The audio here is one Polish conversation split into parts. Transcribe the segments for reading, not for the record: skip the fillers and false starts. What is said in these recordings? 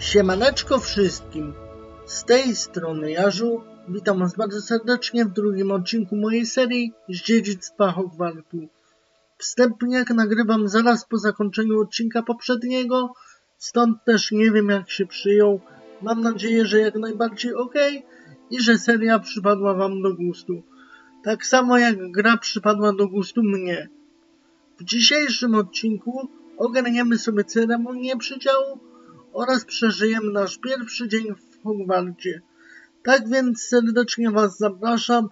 Siemaneczko wszystkim, z tej strony Jarzu, witam was bardzo serdecznie w drugim odcinku mojej serii z Dziedzictwa Hogwartu. Wstępnie nagrywam zaraz po zakończeniu odcinka poprzedniego, stąd też nie wiem jak się przyjął. Mam nadzieję, że jak najbardziej ok i że seria przypadła wam do gustu. Tak samo jak gra przypadła do gustu mnie. W dzisiejszym odcinku ogarniemy sobie ceremonię przydziału oraz przeżyjemy nasz pierwszy dzień w Hogwarcie. Tak więc serdecznie was zapraszam,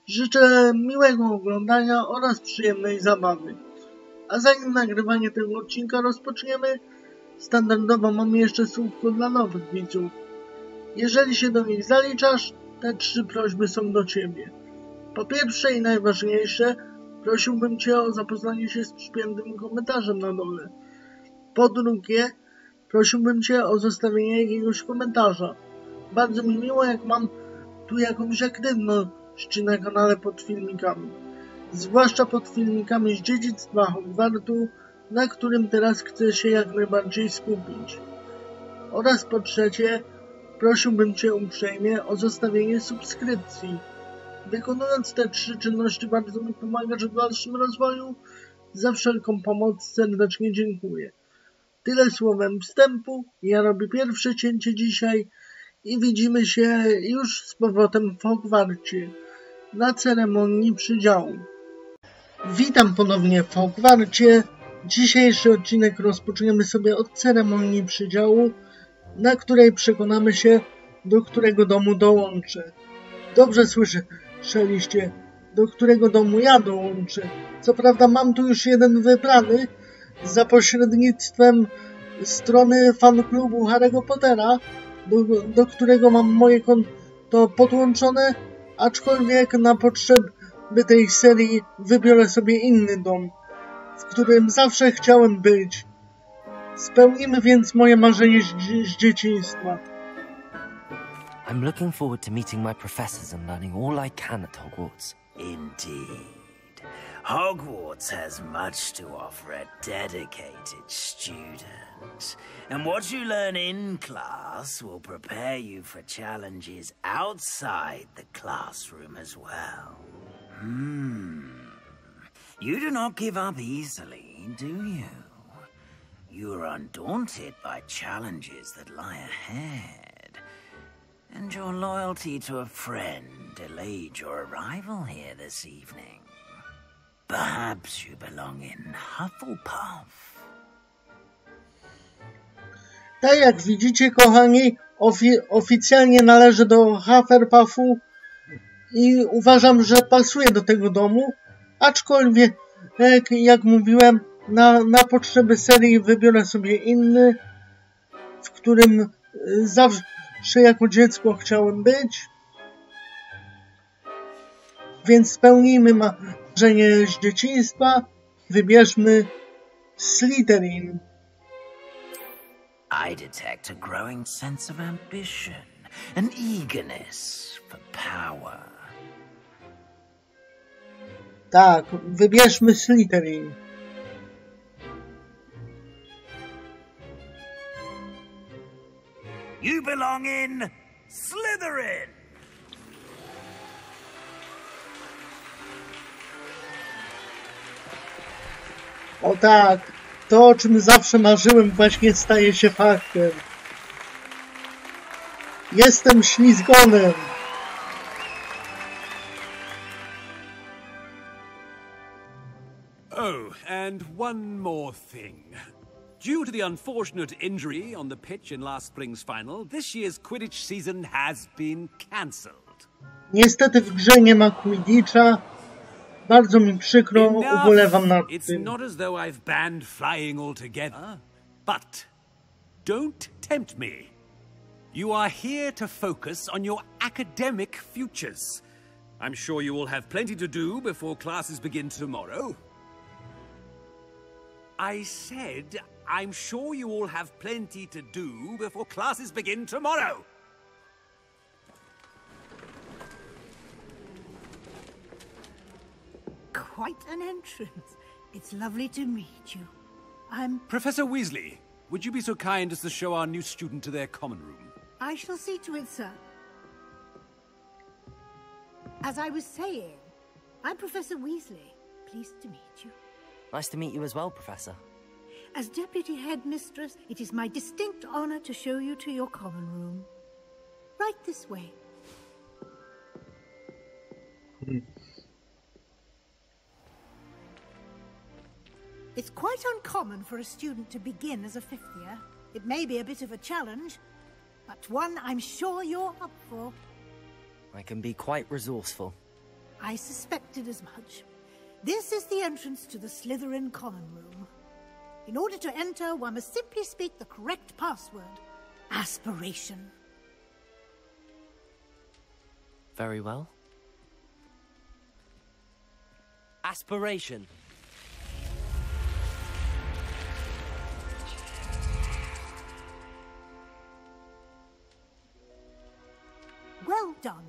życzę miłego oglądania oraz przyjemnej zabawy. A zanim nagrywanie tego odcinka rozpoczniemy, standardowo mamy jeszcze słówko dla nowych widzów. Jeżeli się do nich zaliczasz, te 3 prośby są do ciebie. Po pierwsze i najważniejsze, prosiłbym cię o zapoznanie się z przypiętym komentarzem na dole. Po drugie, prosiłbym cię o zostawienie jakiegoś komentarza. Bardzo mi miło, jak mam tu jakąś aktywność na kanale pod filmikami. Zwłaszcza pod filmikami z Dziedzictwa Hogwartu, na którym teraz chcę się jak najbardziej skupić. Oraz po trzecie, prosiłbym cię uprzejmie o zostawienie subskrypcji. Wykonując te 3 czynności bardzo mi pomagasz w dalszym rozwoju. Za wszelką pomoc serdecznie dziękuję. Tyle słowem wstępu, ja robię pierwsze cięcie dzisiaj i widzimy się już z powrotem w Hogwarcie, na ceremonii przydziału. Witam ponownie w Hogwarcie. Dzisiejszy odcinek rozpoczniemy sobie od ceremonii przydziału, na której przekonamy się, do którego domu dołączę. Dobrze słyszeliście, do którego domu ja dołączę. Co prawda mam tu już jeden wybrany, za pośrednictwem strony fanklubu Harry'ego Pottera, do którego mam moje konto podłączone, aczkolwiek na potrzeby tej serii wybiorę sobie inny dom, w którym zawsze chciałem być. Spełnimy więc moje marzenie z dzieciństwa. I'm looking forward to meeting my professors and learning all I can at Hogwarts. Indeed. Hogwarts has much to offer a dedicated student. And what you learn in class will prepare you for challenges outside the classroom as well. You do not give up easily, do you? You are undaunted by challenges that lie ahead. And your loyalty to a friend delayed your arrival here this evening. Perhaps you belong in Hufflepuff. Tak jak widzicie, kochani, oficjalnie należę do Hufflepuffu i uważam, że pasuje do tego domu, aczkolwiek, jak mówiłem, na potrzeby serii wybiorę sobie inny, w którym zawsze jako dziecko chciałem być. Więc spełnijmy marzenie z dzieciństwa, wybierzmy Slytherin. I detect a growing sense of ambition, an eagerness for power. Tak, wybierzmy Slytherin. You belong in Slytherin! O tak, to o czym zawsze marzyłem właśnie staje się faktem. Jestem ślizgonem. Oh, and one more thing. Due to the unfortunate injury on the pitch in last spring's final, this year's Quidditch season has been cancelled. Niestety w grze nie ma Quidditcha. Bardzo mi przykro, ubolewam nad It's tym. not as though I've banned flying altogether, but don't tempt me. You are here to focus on your academic futures. I'm sure you will have plenty to do before classes begin tomorrow. I said, I'm sure you all have plenty to do before classes begin tomorrow. Quite an entrance. It's lovely to meet you. I'm... Professor Weasley, would you be so kind as to show our new student to their common room? I shall see to it, sir. As I was saying, I'm Professor Weasley. Pleased to meet you. Nice to meet you as well, Professor. As Deputy Headmistress, it is my distinct honor to show you to your common room. Right this way. It's quite uncommon for a student to begin as a fifth year. It may be a bit of a challenge, but one I'm sure you're up for. I can be quite resourceful. I suspected as much. This is the entrance to the Slytherin common room. In order to enter, one must simply speak the correct password. Aspiration. Very well. Aspiration. Well done.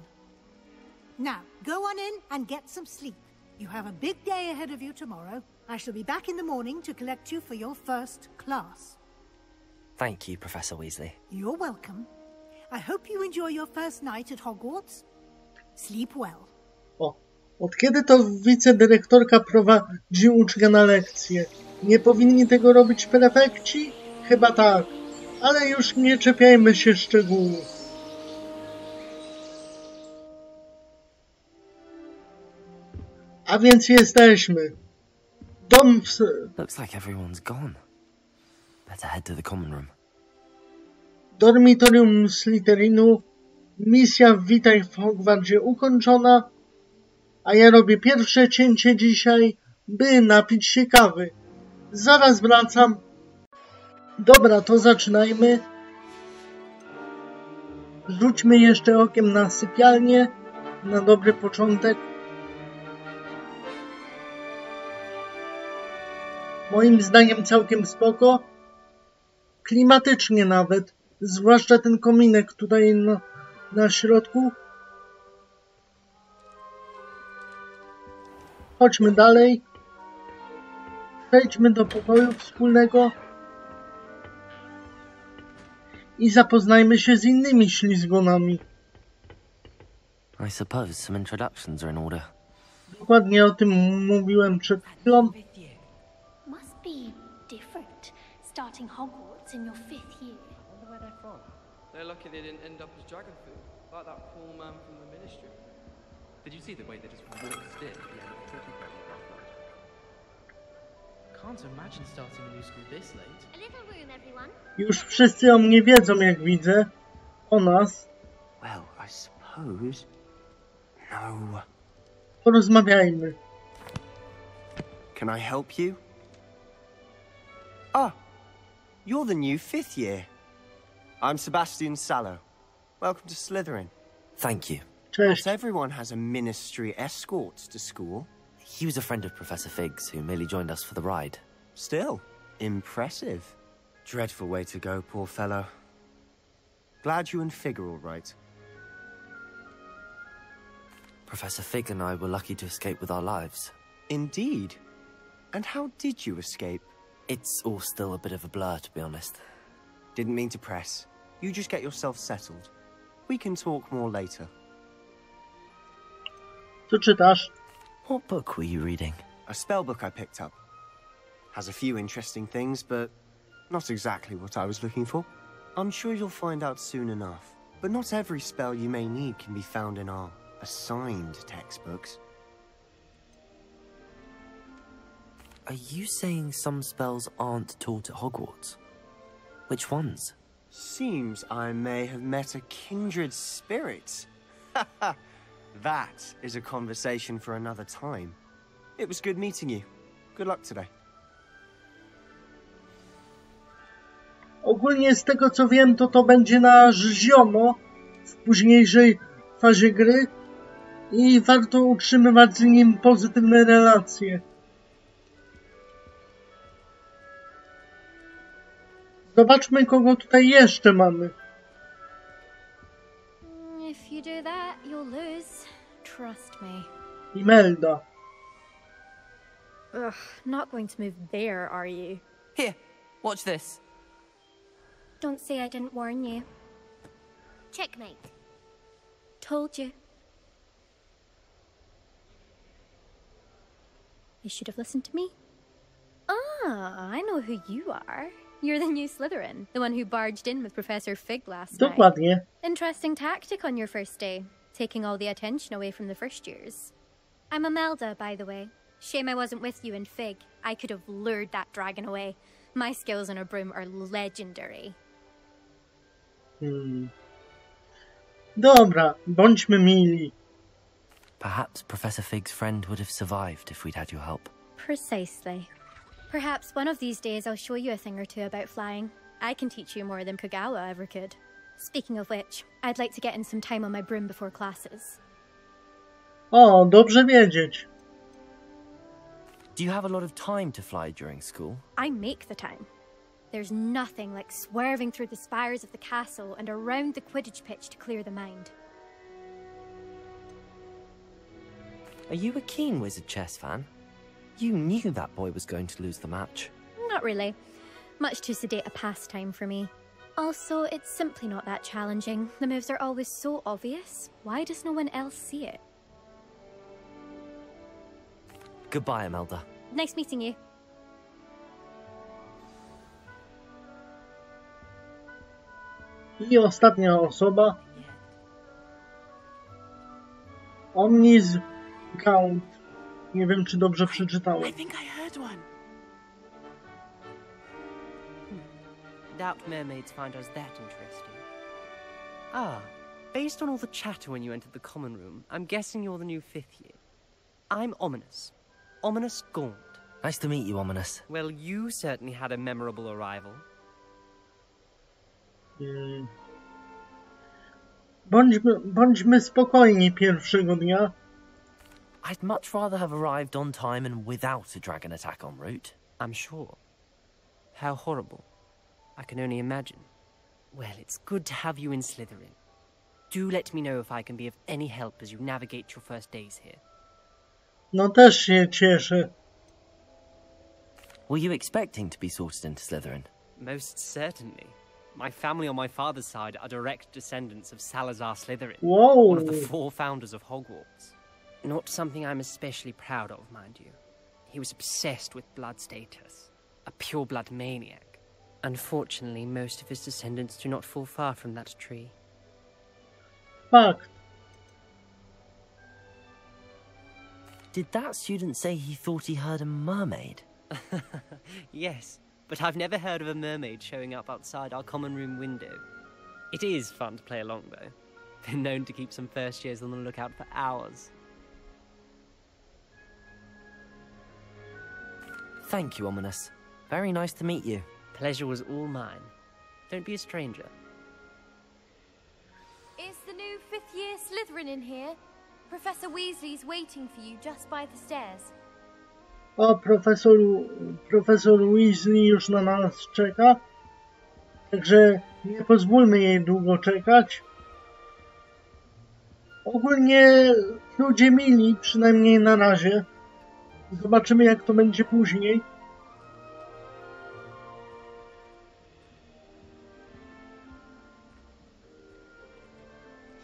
Now, go on in and get some sleep. You have a big day ahead of you tomorrow. I shall be back in the morning to collect you for your first class. Thank you, Professor Weasley. You're welcome. I hope you enjoy your first night at Hogwarts. Sleep well. O, od kiedy to wicedyrektorka prowadzi ucznia na lekcje? Nie powinni tego robić prefekci? Chyba tak, ale już nie czepiajmy się szczegółów. A więc jesteśmy. Dom w... Looks like everyone's gone. Better head to the common room. Dormitorium Slytherinu. Misja Witaj w Hogwarcie ukończona. A ja robię pierwsze cięcie dzisiaj, by napić się kawy. Zaraz wracam. Dobra, to zaczynajmy. Rzućmy jeszcze okiem na sypialnię. Na dobry początek. Moim zdaniem całkiem spoko. Klimatycznie nawet. Zwłaszcza ten kominek tutaj na środku. Chodźmy dalej. Przejdźmy do pokoju wspólnego. I zapoznajmy się z innymi ślizgonami. I suppose some introductions are in order. Dokładnie o tym mówiłem przed chwilą. Must be different starting Hogwarts in your 5th year. I wonder where they're from. They're lucky they didn't end up as dragon food, like that poor man from the ministry. Did you see the way they just walked in at the end of the cookie party last night? Can't imagine starting a new school this late. A little room, everyone. Już wszyscy o mnie wiedzą, jak widzę. O nas. Well, I suppose... No. Porozmawiajmy. Can I help you? Ah, you're the new 5th year. I'm Sebastian Sallow. Welcome to Slytherin. Thank you. Cześć. Not everyone has a ministry escort to school. He was a friend of Professor Fig's who merely joined us for the ride. Still, impressive. Dreadful way to go, poor fellow. Glad you and Fig are all right. Professor Fig and I were lucky to escape with our lives. Indeed. And how did you escape? It's all still a bit of a blur, to be honest. Didn't mean to press. You just get yourself settled. We can talk more later. Co czytasz? What book were you reading? A spell book I picked up. Has a few interesting things, but not exactly what I was looking for. I'm sure you'll find out soon enough. But not every spell you may need can be found in our assigned textbooks. Are you saying some spells aren't taught at Hogwarts? Which ones? Seems I may have met a kindred spirit. That is a conversation for another time. It was good meeting you. Good luck today. Ogólnie z tego co wiem, to będzie nasz ziomo w późniejszej fazie gry i warto utrzymywać z nim pozytywne relacje. Zobaczmy, kogo tutaj jeszcze mamy. If you do that, you'll lose. Trust me. Imelda. Ugh, not going to move there, are you? Here, watch this. Don't say I didn't warn you. Checkmate. Told you. You should have listened to me. Ah, I know who you are. You're the new Slytherin, the one who barged in with Professor Fig last night. Dokładnie. Interesting tactic on your first day, taking all the attention away from the first years. I'm Imelda, by the way. Shame I wasn't with you in Fig. I could have lured that dragon away. My skills on a broom are legendary. Dobra, bądźmy mili. Perhaps Professor Fig's friend would have survived if we'd had your help. Precisely. Perhaps one of these days I'll show you a thing or two about flying. I can teach you more than Kogawa ever could. Speaking of which, I'd like to get in some time on my broom before classes. O, dobrze wiedzieć. Do you have a lot of time to fly during school? I make the time. There's nothing like swerving through the spires of the castle and around the Quidditch pitch to clear the mind. Are you a keen Wizard chess fan? You knew that boy was going to lose the match. Not really. Much too sedate a pastime for me. Also, it's simply not that challenging. The moves are always so obvious. Why does no one else see it? Goodbye, Imelda. Nice meeting you. I ostatnia osoba. Omnis Gaunt. Nie wiem, czy dobrze przeczytałem. I think I heard one. Doubt mermaids find us that interesting. Ah, based on all the chatter when you entered the common room, I'm guessing you're the new 5th year. I'm Ominous. Ominous Gaunt. Nice to meet you, Ominous. Well, you certainly had a memorable arrival. Bądźmy spokojni pierwszego dnia. I'd much rather have arrived on time and without a dragon attack en route. I'm sure. How horrible. I can only imagine. Well, it's good to have you in Slytherin. Do let me know if I can be of any help as you navigate your first days here. No też się cieszę. Were you expecting to be sorted into Slytherin? Most certainly. My family on my father's side are direct descendants of Salazar Slytherin, Whoa. one of the 4 founders of Hogwarts. Not something I'm especially proud of, mind you. He was obsessed with blood status, a pure-blood maniac. Unfortunately, most of his descendants do not fall far from that tree. Fakt. Did that student say he thought he heard a mermaid? Yes, but I've never heard of a mermaid showing up outside our common room window. It is fun to play along, though. Been known to keep some first years on the lookout for hours. Thank you, Ominous. Very nice to meet you. Pleasure was all mine. Don't be a stranger. Is the new 5th year Slytherin in here? Professor Weasley's waiting for you just by the stairs. O, profesor Weasley już na nas czeka. Także nie pozwólmy jej długo czekać. Ogólnie ludzie mili, przynajmniej na razie. Zobaczymy, jak to będzie później.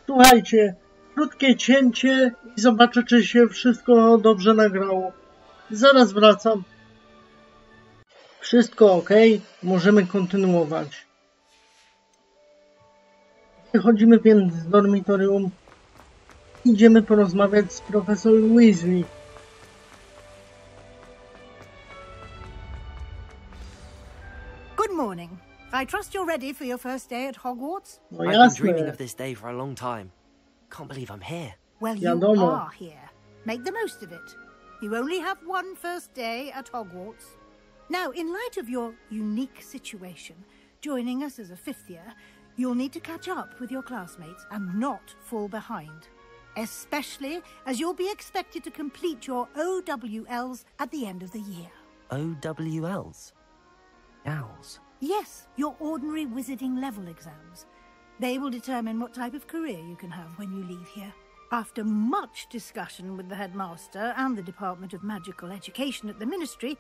Słuchajcie, krótkie cięcie i zobaczę, czy się wszystko dobrze nagrało. Zaraz wracam. Wszystko ok, możemy kontynuować. Wychodzimy więc z dormitorium. Idziemy porozmawiać z profesorem Weasley. Good morning. I trust you're ready for your first day at Hogwarts? No I've been dreaming of this day for a long time. Can't believe I'm here. Well, you are here. Make the most of it. You only have one first day at Hogwarts. Now, in light of your unique situation, joining us as a 5th year, you'll need to catch up with your classmates and not fall behind. Especially as you'll be expected to complete your OWLs at the end of the year. OWLs? Owls? Yes, your ordinary wizarding level exams. They will determine what type of career you can have when you leave here. After much discussion with the headmaster and the Department of Magical Education at the Ministry,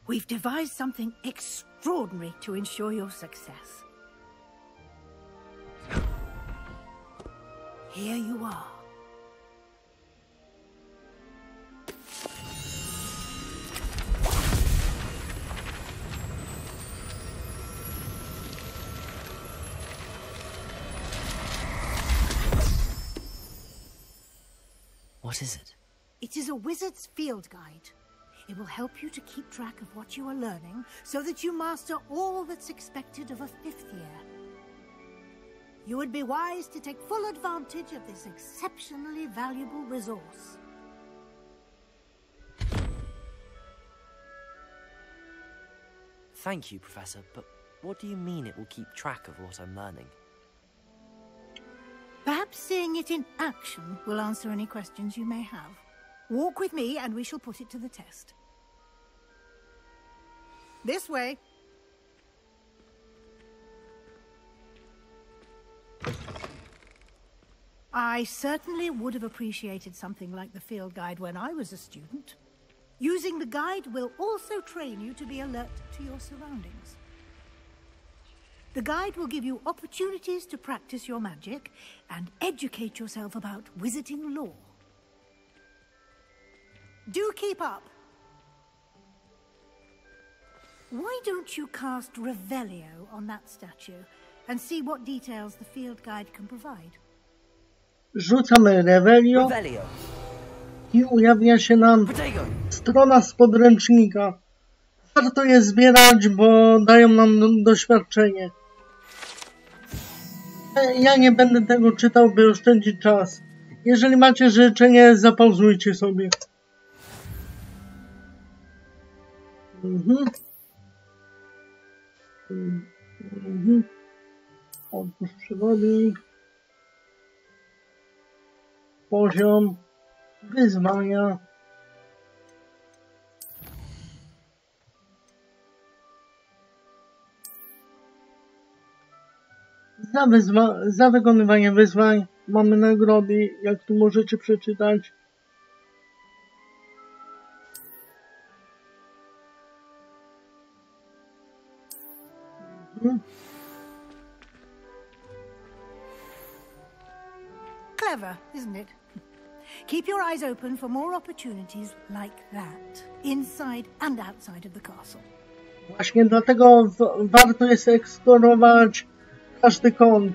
we've devised something extraordinary to ensure your success. here you are. What is it? It is a wizard's field guide. It will help you to keep track of what you are learning so that you master all that's expected of a 5th year. You would be wise to take full advantage of this exceptionally valuable resource. Thank you, Professor, but what do you mean it will keep track of what I'm learning? Perhaps seeing it in action will answer any questions you may have. Walk with me and we shall put it to the test. This way. I certainly would have appreciated something like the field guide when I was a student. Using the guide will also train you to be alert to your surroundings. The guide will give you opportunities to practice your magic and educate yourself about wizarding lore. Do keep up. Why don't you cast Revelio on that statue and see what details the field guide can provide? Rzucamy Revelio i ujawnia się nam strona z podręcznika. Warto je zbierać, bo dają nam doświadczenie. Ja nie będę tego czytał, by oszczędzić czas. Jeżeli macie życzenie, zapauzujcie sobie. Otwórz przewodnik. Poziom. Wyzwania. Za wykonywanie wyzwań mamy nagrody, jak tu możecie przeczytać. Clever, isn't it? Keep your eyes open for more opportunities like that, inside and outside of the castle. Właśnie dlatego warto jest eksplorować każdy kąt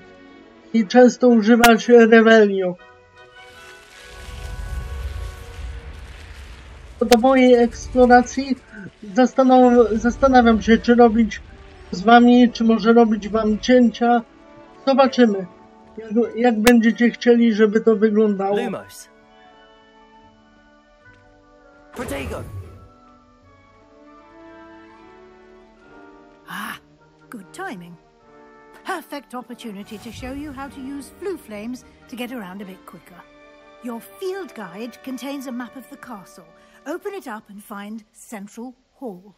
i często używać Revelio. Do mojej eksploracji zastanawiam się, czy robić z wami, czy może robić wam cięcia. Zobaczymy, jak będziecie chcieli, żeby to wyglądało. Lumos. Protego. Ah, good timing. Perfect opportunity to show you how to use flue flames to get around a bit quicker. Your field guide contains a map of the castle. Open it up and find Central Hall.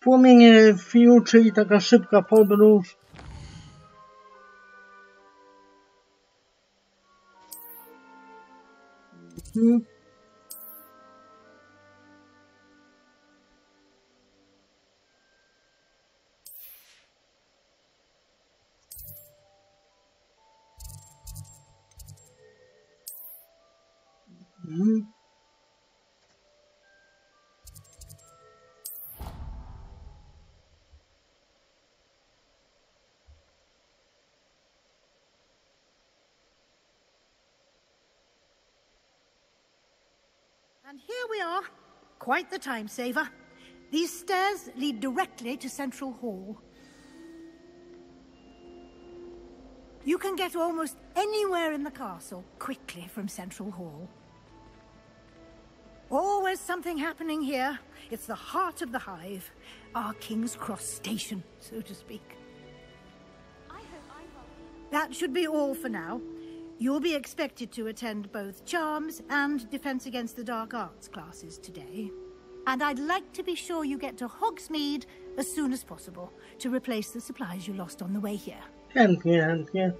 Płomienie fiu, czyli taka szybka podróż. And here we are. Quite the time saver. These stairs lead directly to Central Hall. You can get almost anywhere in the castle quickly from Central Hall. Always something happening here. It's the heart of the hive. Our King's Cross station, so to speak. That should be all for now. You'll be expected to attend both Charms and Defense Against the Dark Arts classes today. And I'd like to be sure you get to Hogsmeade as soon as possible to replace the supplies you lost on the way here. Chętnie.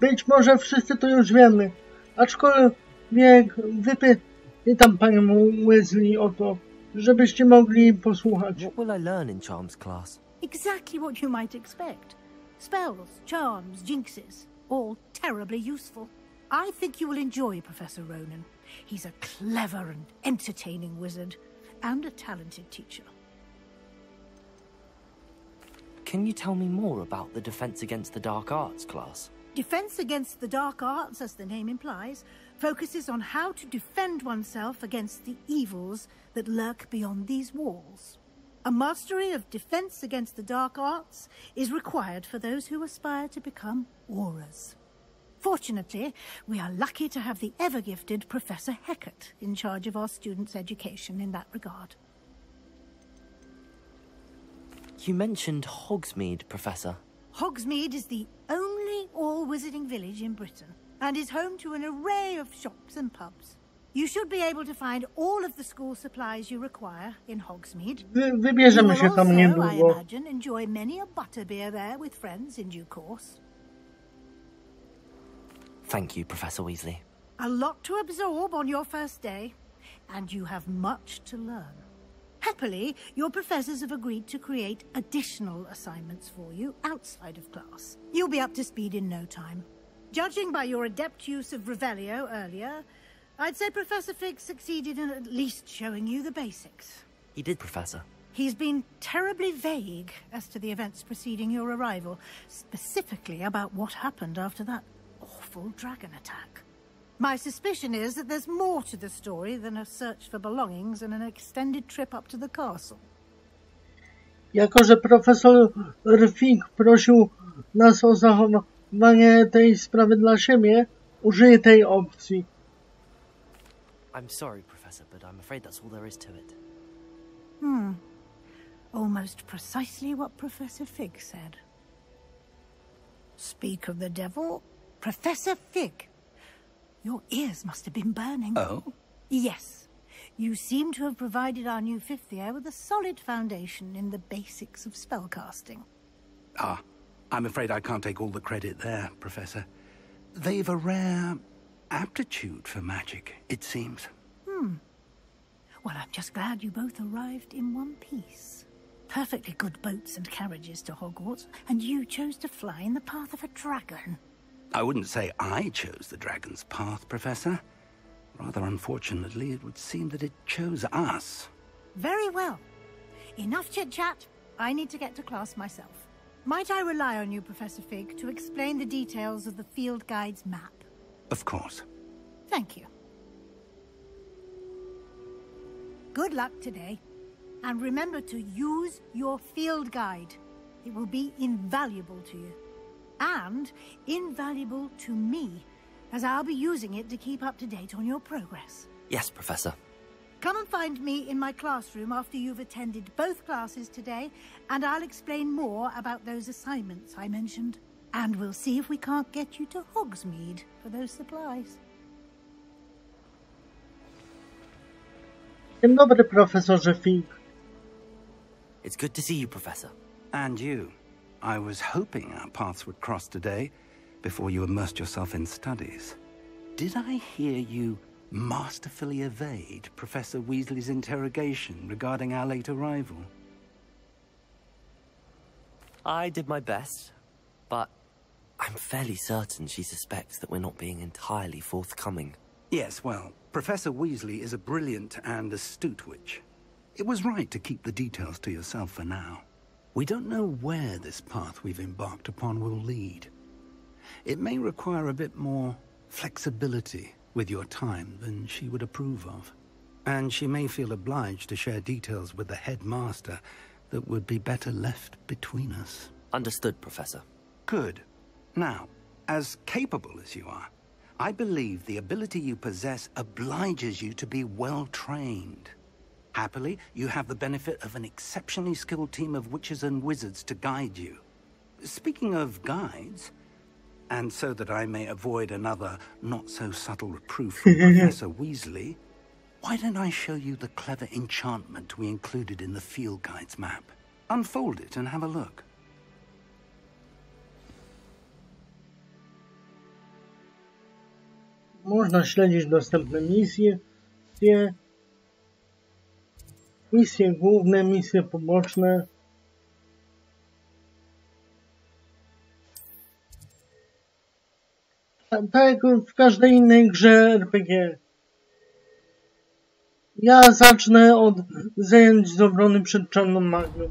Być może wszyscy to już wiemy, aczkolwiek pytam panią Weasley o to, żebyście mogli posłuchać. What will I learn in Charms class? Exactly what you might expect. Spells, charms, jinxes, all terribly useful. I think you will enjoy Professor Ronan. He's a clever and entertaining wizard, and a talented teacher. Can you tell me more about the Defense Against the Dark Arts class? Defense Against the Dark Arts, as the name implies, focuses on how to defend oneself against the evils that lurk beyond these walls. A mastery of Defense Against the Dark Arts is required for those who aspire to become auras. Fortunately, we are lucky to have the ever-gifted Professor Hecat in charge of our students' education in that regard. You mentioned Hogsmeade, Professor. Hogsmeade is the only all-wizarding village in Britain, and is home to an array of shops and pubs. You should be able to find all of the school supplies you require in Hogsmeade. Wybierzemy się tam You will also, I niedługo. imagine, enjoy many a butterbeer there with friends in due course. Thank you, Professor Weasley. A lot to absorb on your first day, and you have much to learn. Happily, your professors have agreed to create additional assignments for you outside of class. You'll be up to speed in no time. Judging by your adept use of Revelio earlier, I'd say Professor Fig succeeded in at least showing you the basics. He did, Professor. He's been terribly vague as to the events preceding your arrival, specifically about what happened after that awful dragon attack. My suspicion is that there's more to the story than a search for belongings and an extended trip up to the castle. Jako że profesor Fig prosił nas o zachowanie tej sprawy dla siebie, użyję tej opcji. I'm sorry, Professor, but I'm afraid that's all there is to it. Almost precisely what Professor Fig said. Speak of the devil, Professor Fig. Your ears must have been burning. Oh? Yes. You seem to have provided our new fifth year with a solid foundation in the basics of spellcasting. Ah, I'm afraid I can't take all the credit there, Professor. They've a rare aptitude for magic, it seems. Well, I'm just glad you both arrived in one piece. Perfectly good boats and carriages to Hogwarts, and you chose to fly in the path of a dragon. I wouldn't say I chose the dragon's path, Professor. Rather unfortunately, it would seem that it chose us. Very well. Enough chit-chat. I need to get to class myself. Might I rely on you, Professor Fig, to explain the details of the field guide's map? Of course. Thank you. Good luck today. And remember to use your field guide. It will be invaluable to you. And invaluable to me, as I'll be using it to keep up to date on your progress. Yes, Professor. Come and find me in my classroom after you've attended both classes today, and I'll explain more about those assignments I mentioned. And we'll see if we can't get you to Hogsmeade for those supplies. Dzień dobry, profesorze Fig. It's good to see you, Professor. And you. I was hoping our paths would cross today, before you immersed yourself in studies. Did I hear you masterfully evade Professor Weasley's interrogation regarding our late arrival? I did my best, but I'm fairly certain she suspects that we're not being entirely forthcoming. Yes, well, Professor Weasley is a brilliant and astute witch. It was right to keep the details to yourself for now. We don't know where this path we've embarked upon will lead. It may require a bit more flexibility with your time than she would approve of. And she may feel obliged to share details with the headmaster that would be better left between us. Understood, Professor. Good. Now, as capable as you are, I believe the ability you possess obliges you to be well-trained. Happily, you have the benefit of an exceptionally skilled team of witches and wizards to guide you. Speaking of guides, and so that I may avoid another not-so-subtle reproof from Professor Weasley, why don't I show you the clever enchantment we included in the field guide's map? Unfold it and have a look. Można śledzić dostępne misje, misje główne, misje poboczne. Tak jak w każdej innej grze RPG. Ja zacznę od zajęć z obrony przed czarną magią.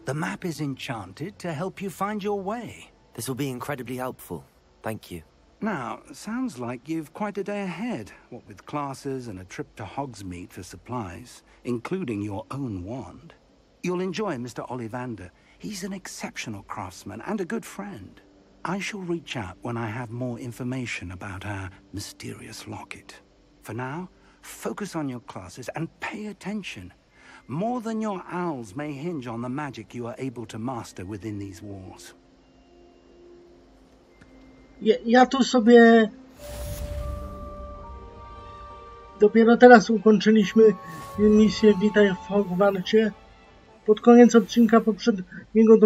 The map is enchanted to help you find your way. This will be incredibly helpful. Thank you. Now, sounds like you've quite a day ahead, what with classes and a trip to Hogsmeade for supplies, including your own wand. You'll enjoy Mr. Ollivander. He's an exceptional craftsman and a good friend. I shall reach out when I have more information about our mysterious locket. For now, focus on your classes and pay attention. More than your owls may hinge on the magic you are able to master within these walls. Ja tu sobie dopiero teraz ukończyliśmy misję Witaj w Hogwarcie. Pod koniec odcinka poprzedniego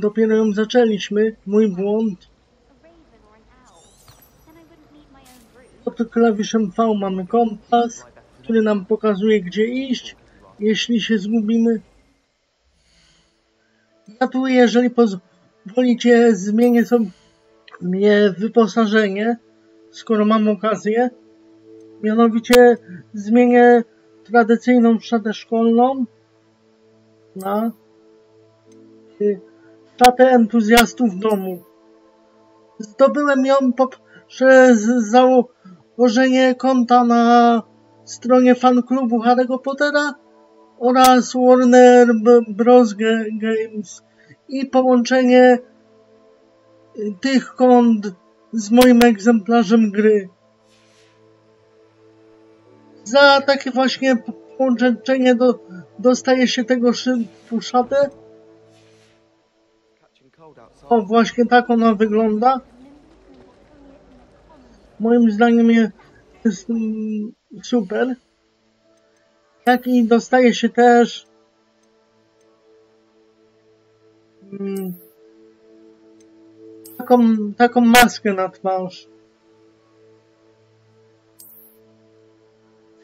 dopiero ją zaczęliśmy. Mój błąd. Pod klawiszem V mamy kompas, który nam pokazuje, gdzie iść, jeśli się zgubimy. Ja tu, jeżeli pozwolicie, zmienię sobie wyposażenie, skoro mam okazję. Mianowicie zmienię tradycyjną szatę szkolną na szatę entuzjastów domu. Zdobyłem ją poprzez założenie konta na stronie fanklubu Harry'ego Pottera oraz Warner Bros. Games i połączenie tych kont z moim egzemplarzem gry. Za takie właśnie połączenie dostaje się tego szybu szatę. O, właśnie tak ona wygląda. Moim zdaniem jest super. Jak i dostaje się też taką maskę na twarz.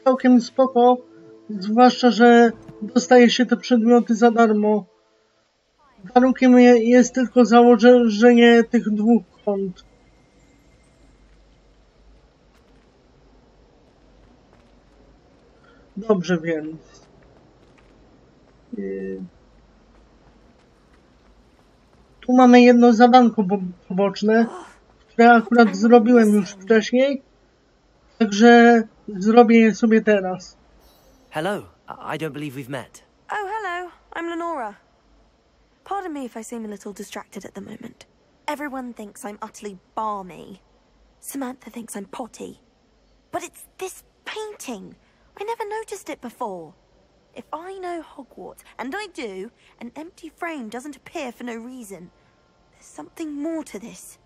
Całkiem spoko, zwłaszcza, że dostaje się te przedmioty za darmo. Warunkiem jest tylko założenie tych dwóch kont. Dobrze, więc tu mamy jedno zadanko poboczne, które akurat zrobiłem już wcześniej, także zrobię je sobie teraz. Hello, I don't believe we've met. Oh, hello, I'm Lenora. Pardon me if I seem a little distracted at the moment. Everyone thinks I'm utterly balmy. Samantha thinks I'm potty. But it's this painting. I never noticed it before. If I know Hogwarts, and I do, an empty frame doesn't appear for no reason. There's something more to this.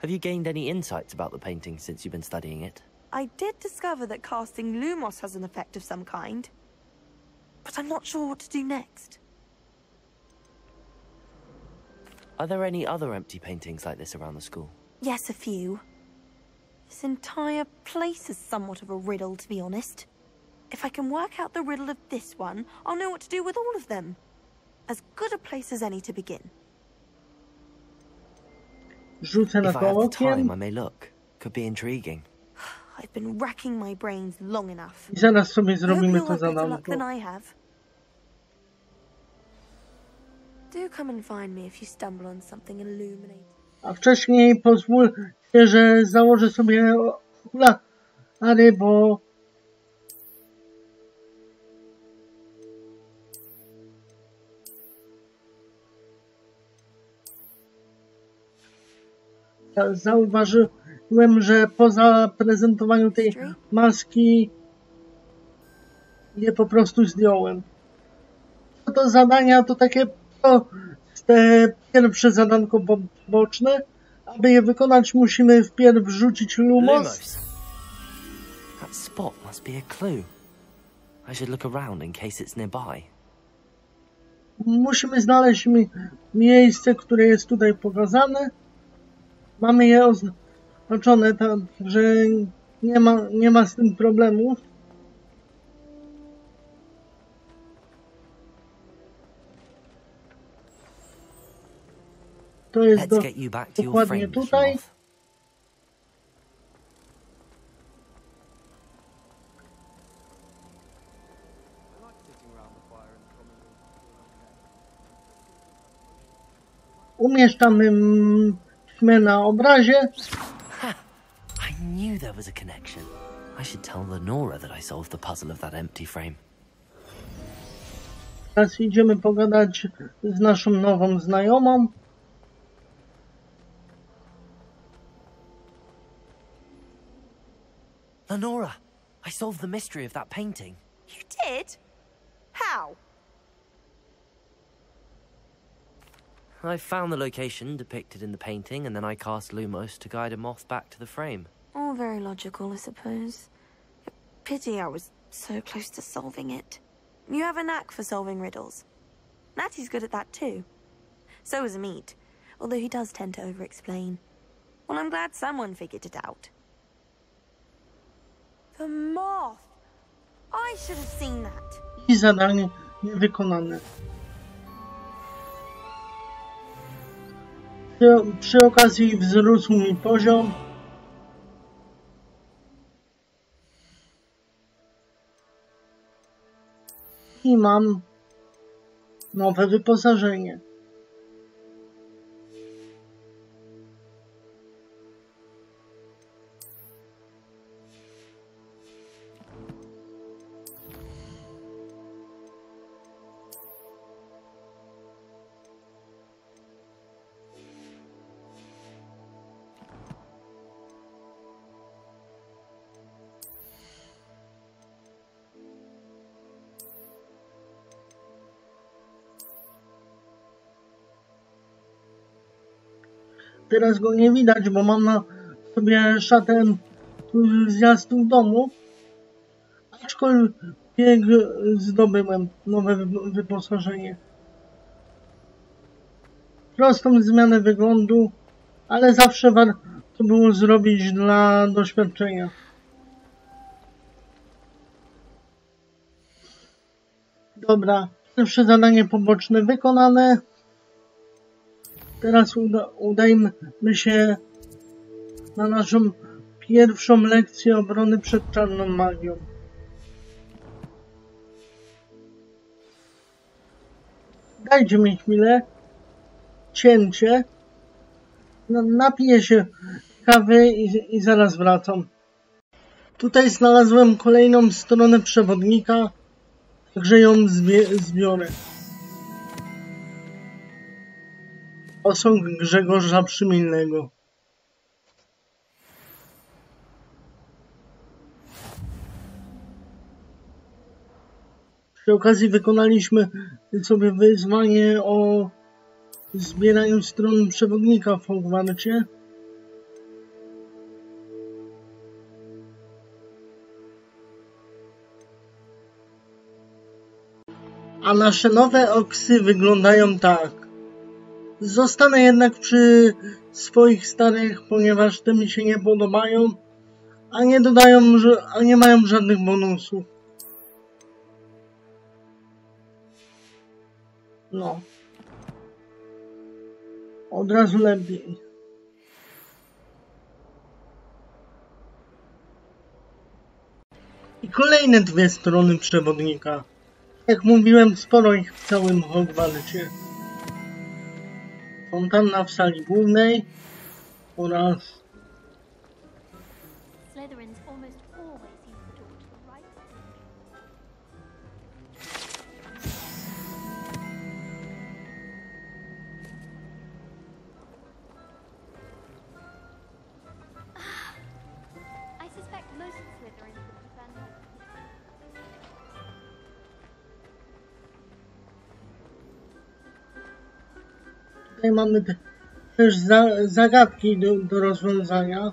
Have you gained any insights about the painting since you've been studying it? I did discover that casting Lumos has an effect of some kind. But I'm not sure what to do next. Are there any other empty paintings like this around the school? Yes, a few. This entire place is somewhat of a riddle, to be honest. If I can work out the riddle of this one, I'll know what to do with all of them. As good a place as any to begin. If I have the time, I may look. Could be intriguing. I've been racking my brains long enough. I zaraz sobie zrobimy to to luck than zadanko. I have. Do come and find me if you stumble on something illuminating. A wcześniej pozwólcie, że założę sobie okulary, bo zauważyłem, że po zaprezentowaniu tej maski je po prostu zdjąłem. To zadania to takie te pierwsze zadanko poboczne. Aby je wykonać, musimy wpierw rzucić Lumos. That spot must be a clue. I should look around in case it's nearby. Musimy znaleźć miejsce, które jest tutaj pokazane. Mamy je oznaczone, także nie ma z tym problemów. To jest Let's get you back to your dokładnie frame, tutaj. moth. Umieszczamy ćmę na obrazie. I knew there was a connection. I should tell Lenora that I solved the puzzle of that empty frame. Teraz idziemy pogadać z naszą nową znajomą. Lenora, I solved the mystery of that painting. You did? How? I found the location depicted in the painting, and then I cast Lumos to guide a moth back to the frame. All very logical, I suppose. Pity I was so close to solving it. You have a knack for solving riddles. Natty's good at that too. So is Amit, although he does tend to over-explain. Well, I'm glad someone figured it out. The moth! I should have seen that. I zadanie niewykonane. Przy okazji wzrósł mi poziom. I mam nowe wyposażenie. Teraz go nie widać, bo mam na sobie szatę zjazdu w domu. Aczkolwiek zdobyłem nowe wyposażenie. Prostą zmianę wyglądu, ale zawsze warto było zrobić dla doświadczenia. Dobra, pierwsze zadanie poboczne wykonane. Teraz udajmy się na naszą pierwszą lekcję obrony przed czarną magią. Dajcie mi chwilę. Cięcie. Napiję się kawy i zaraz wracam. Tutaj znalazłem kolejną stronę przewodnika, także ją zbiorę. Posąg Grzegorza Przymilnego. Przy okazji wykonaliśmy sobie wyzwanie o zbieraniu stron przewodnika w Hogwarcie. A nasze nowe oksy wyglądają tak. Zostanę jednak przy swoich starych, ponieważ te mi się nie podobają, a nie mają żadnych bonusów. No. Od razu lepiej. I kolejne dwie strony przewodnika. Jak mówiłem, sporo ich w całym Hogwarcie. Fontanna w sali głównej oraz tutaj mamy też zagadki do rozwiązania.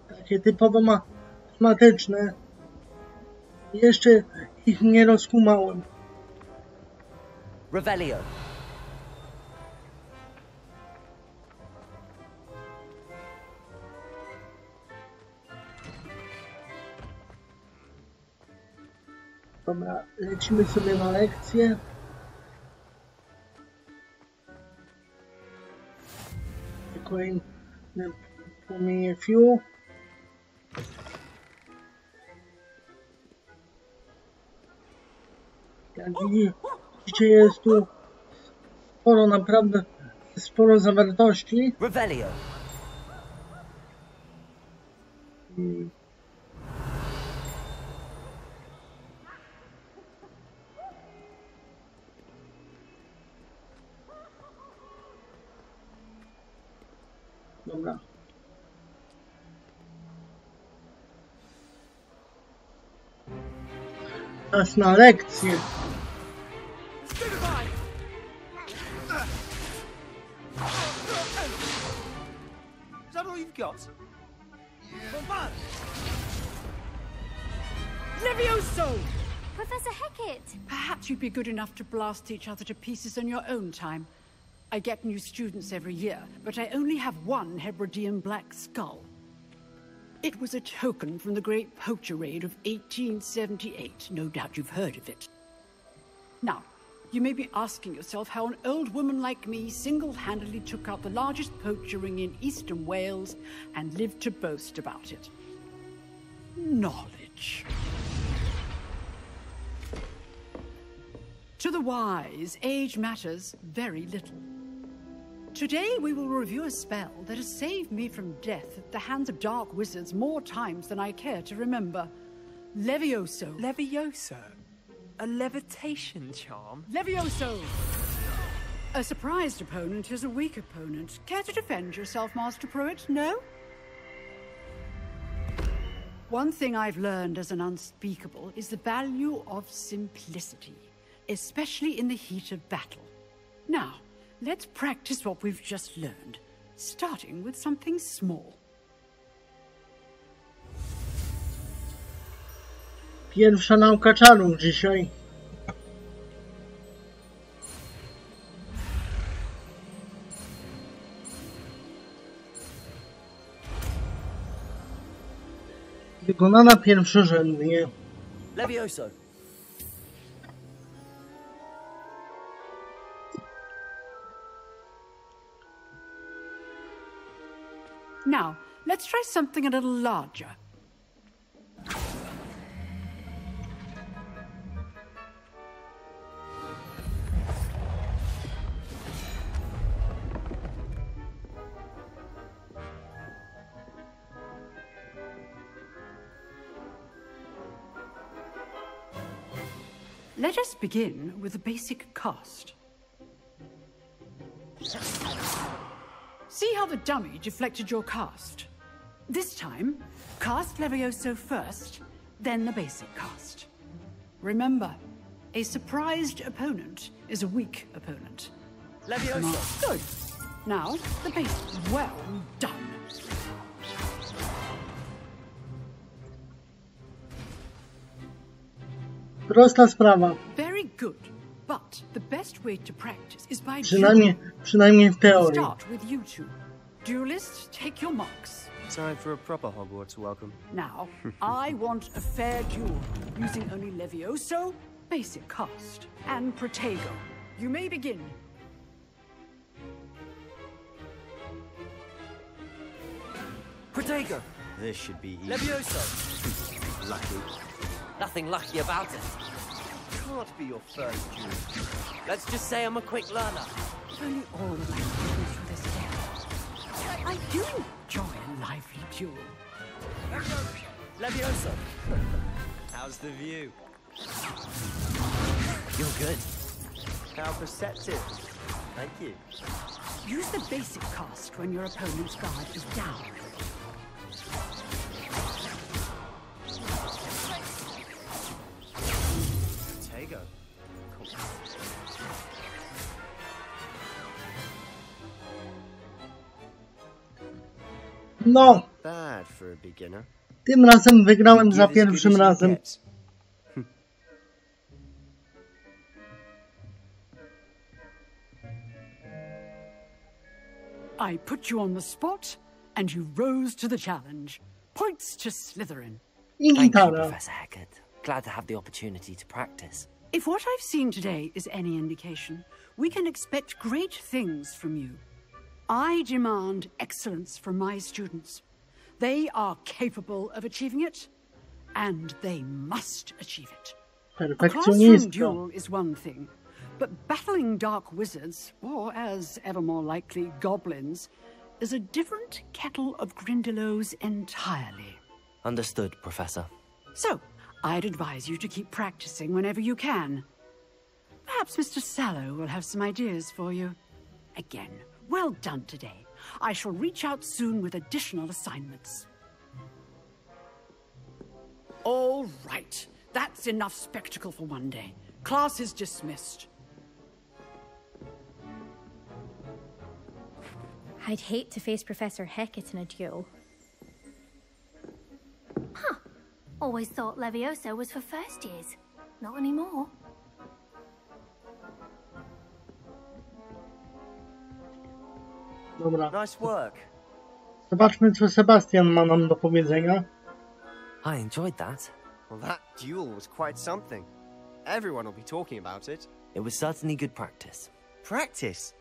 Takie typowo matematyczne. Jeszcze ich nie rozkumałem. Revelio. Dobra, lecimy sobie na lekcję. Kolejny płomienie fiu. Jak widzicie, jest tu sporo, naprawdę sporo zawartości. Dobra. Czas na lekcję. Is that all you've got? Bombard! Levioso! Professor Hecat! Perhaps you'd be good enough to blast each other to pieces on your own time. I get new students every year, but I only have one Hebridean black skull. It was a token from the Great Poacher Raid of 1878. No doubt you've heard of it. Now, you may be asking yourself how an old woman like me single-handedly took out the largest poacher ring in eastern Wales and lived to boast about it. Knowledge. To the wise, age matters very little. Today we will review a spell that has saved me from death at the hands of dark wizards more times than I care to remember. Levioso. Levioso? A levitation charm? Levioso! A surprised opponent is a weak opponent. Care to defend yourself, Master Pruitt? No? One thing I've learned as an unspeakable is the value of simplicity, especially in the heat of battle. Now, let's practice what we've just learned, starting with something small. Pierwsza nauka czarów dzisiaj. Wykonana pierwszorzędnie. Levioso. Now, let's try something a little larger. Let us begin with the basic cast. See how the dummy deflected your cast? This time, cast Levioso first, then the basic cast. Remember, a surprised opponent is a weak opponent. Levioso! Good. Now, the basic. Well done. Prosta sprawa. Very good. But the best way to practice is by przynajmniej w teorii. Start with you two. Duelists, take your marks. Time for a proper Hogwarts welcome. Now, I want a fair duel, using only Levioso, basic cast, and Protego. You may begin. Protego! This should be easy. Levioso! Lucky. Nothing lucky about it. Can't be your first duel. Let's just say I'm a quick learner. If only all of my students through this day. I do enjoy a lively duel. Levioso! How's the view? You're good. How perceptive. Thank you. Use the basic cast when your opponent's guard is down. Protego. Cool. No, Bad for a beginner. tym razem wygrałem za pierwszym razem. I put you on the spot, and you rose to the challenge. Points to Slytherin. I Thank you, gitara. Professor Hecat. Glad to have the opportunity to practice. If what I've seen today is any indication, we can expect great things from you. I demand excellence from my students. They are capable of achieving it, and they must achieve it. A classroom duel is one thing, but battling dark wizards, or as ever more likely, goblins, is a different kettle of Grindylows entirely. Understood, Professor. So, I'd advise you to keep practicing whenever you can. Perhaps Mr. Sallow will have some ideas for you. Again, well done today. I shall reach out soon with additional assignments. All right. That's enough spectacle for one day. Class is dismissed. I'd hate to face Professor Hecat in a duel. Huh. Always thought Leviosa was for first years. Not anymore. Dobra. Nice work. Zobaczmy, co Sebastian ma nam do powiedzenia. I enjoyed that. Well, that duel was quite something. Everyone will be talking about it. It was certainly good practice. Practice?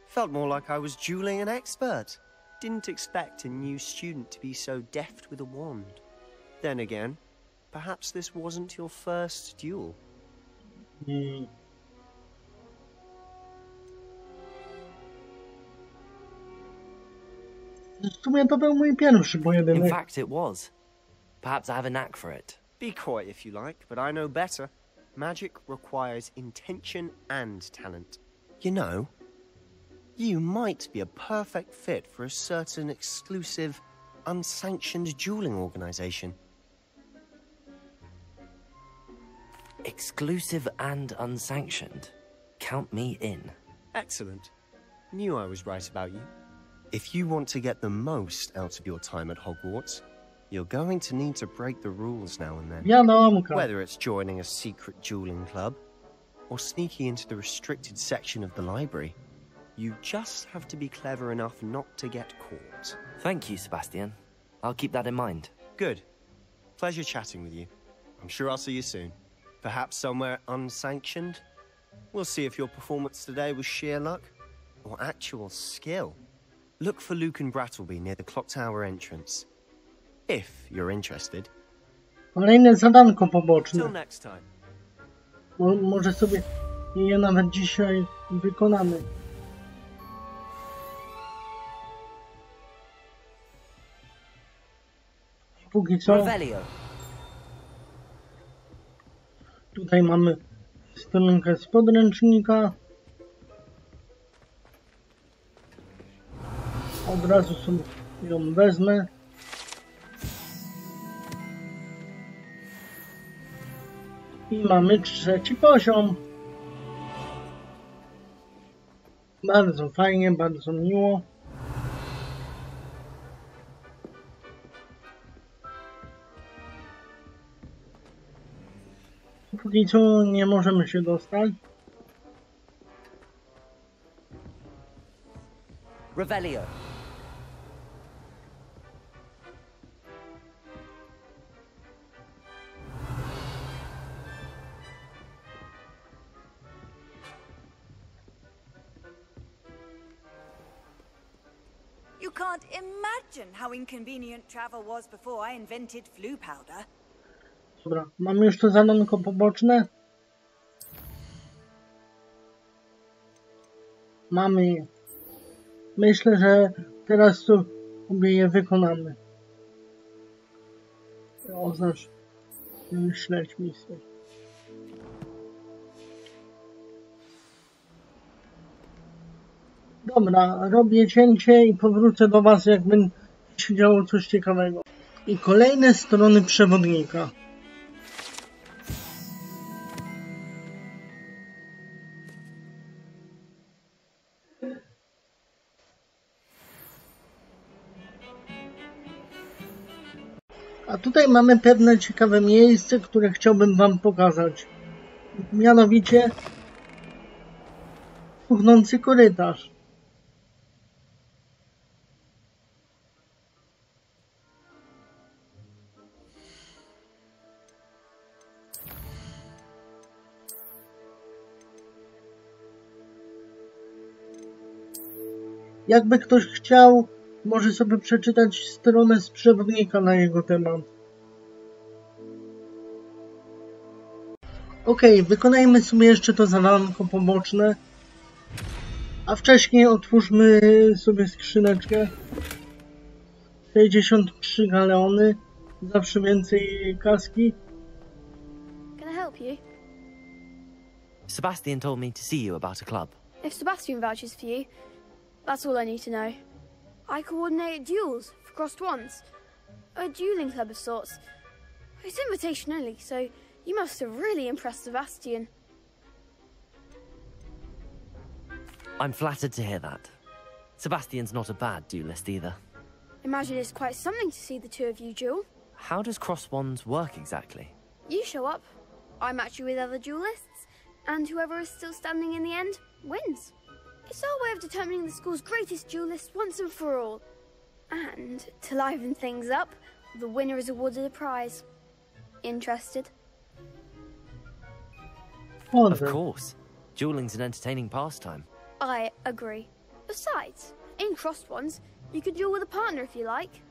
Felt more like I was dueling an expert. Didn't expect a new student to be so deft with a wand. Then again, perhaps this wasn't your first duel. W sumie to był mój pierwszy pojedynek. In fact, it was. Perhaps I have a knack for it. Be quiet if you like, but I know better. Magic requires intention and talent. You know, you might be a perfect fit for a certain exclusive, unsanctioned dueling organization. Exclusive and unsanctioned. Count me in. Excellent. Knew I was right about you. If you want to get the most out of your time at Hogwarts, you're going to need to break the rules now and then. Whether it's joining a secret dueling club, or sneaking into the restricted section of the library, you just have to be clever enough not to get caught. Thank you, Sebastian. I'll keep that in mind. Good. Pleasure chatting with you. I'm sure I'll see you soon. Perhaps somewhere unsanctioned? We'll see if your performance today was sheer luck, or actual skill. Look for Luke and Brattleby near the clock tower entrance. If you're interested. Kolejne zadanko poboczne. Till next time. Może sobie je nawet dzisiaj wykonamy. Póki co. Tutaj mamy stronkę z podręcznika. Od razu sobie ją wezmę. I mamy 3. poziom. Bardzo fajnie, bardzo miło. Póki co nie możemy się dostać. Revelio. You can't imagine how inconvenient travel was before I invented flu powder. Dobra, mamy już to zadanko poboczne. Mamy je. Myślę, że teraz sobie je wykonamy. Oznacz śledź misję. Dobra, robię cięcie i powrócę do was, jak będzie się działo coś ciekawego. I kolejne strony przewodnika. A tutaj mamy pewne ciekawe miejsce, które chciałbym wam pokazać. Mianowicie cuchnący korytarz. Jakby ktoś chciał, może sobie przeczytać stronę z przewodnika na jego temat. Okej, wykonajmy sobie jeszcze to zadanko poboczne. A wcześniej otwórzmy sobie skrzyneczkę. 63 galeony. Zawsze więcej kaski. Can I help you? Sebastian told me to see you about a club. If Sebastian vouches for you, that's all I need to know. I coordinate duels for crossed wands. A dueling club of sorts. It's invitation only, so you must have really impressed Sebastian. I'm flattered to hear that. Sebastian's not a bad duelist either. Imagine it's quite something to see the two of you duel. How does cross wands work exactly? You show up, I match you with other duelists, and whoever is still standing in the end wins. It's our way of determining the school's greatest duelist once and for all. And to liven things up, the winner is awarded a prize. Interested? Of course. Dueling's an entertaining pastime. I agree. Besides, in crossed ones, you could duel with a partner if you like.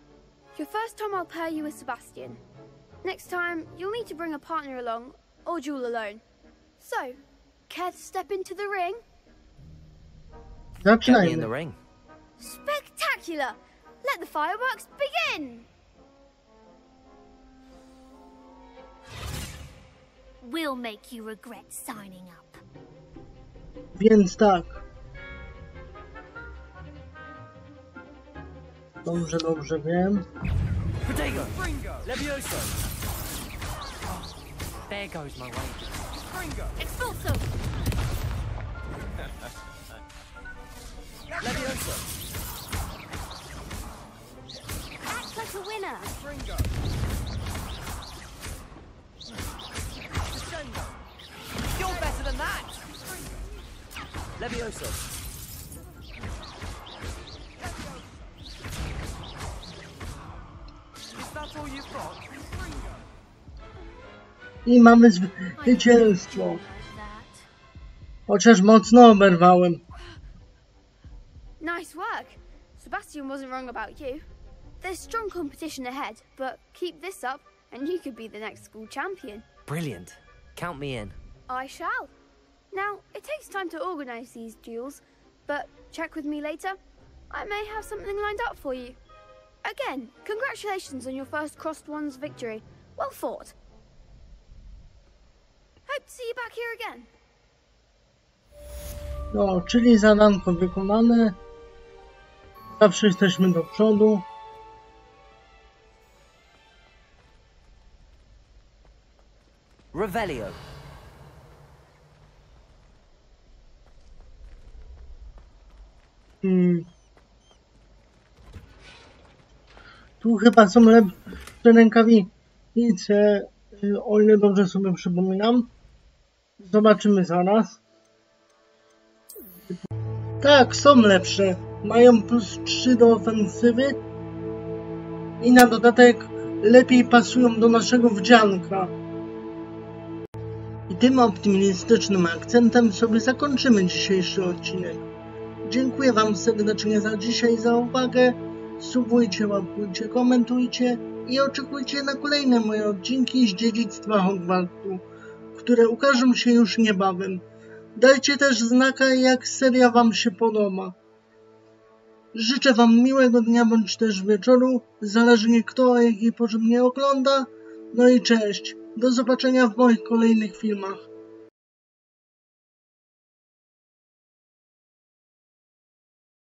Your first time I'll pair you with Sebastian. Next time, you'll need to bring a partner along, or duel alone. So, care to step into the ring? Get me in the ring. Spectacular! Let the fireworks begin! We'll make you regret signing up. Więc tak. Dobrze wiem. Protego! Levioso! There goes my way. Expulso! Levioso! Act like a winner! You're better than that! Levioso! I mamy zwycięstwo. Chociaż mocno oberwałem. Nice work. Sebastian wasn't wrong about you. There's strong competition ahead, but keep this up and you could be the next school champion. Brilliant. Count me in. I shall. Now, it takes time to organise these duels, but check with me later. I may have something lined up for you. Again, congratulations on your first crossed wands victory. Well fought. Hope to see you back here again. No, czyli zadanko wykonane. Zawsze jesteśmy do przodu. Revelio. Tu chyba są lepsze rękawice, o ile dobrze sobie przypominam. Zobaczymy zaraz. Tak, są lepsze. Mają plus 3 do ofensywy. I na dodatek lepiej pasują do naszego wdzianka. I tym optymistycznym akcentem sobie zakończymy dzisiejszy odcinek. Dziękuję Wam serdecznie za dzisiaj, za uwagę. Subujcie, łapkujcie, komentujcie i oczekujcie na kolejne moje odcinki z Dziedzictwa Hogwartu, które ukażą się już niebawem. Dajcie też znaka, jak seria Wam się podoba. Życzę Wam miłego dnia bądź też wieczoru, zależnie kto o jakiej porze mnie ogląda. No i cześć, do zobaczenia w moich kolejnych filmach.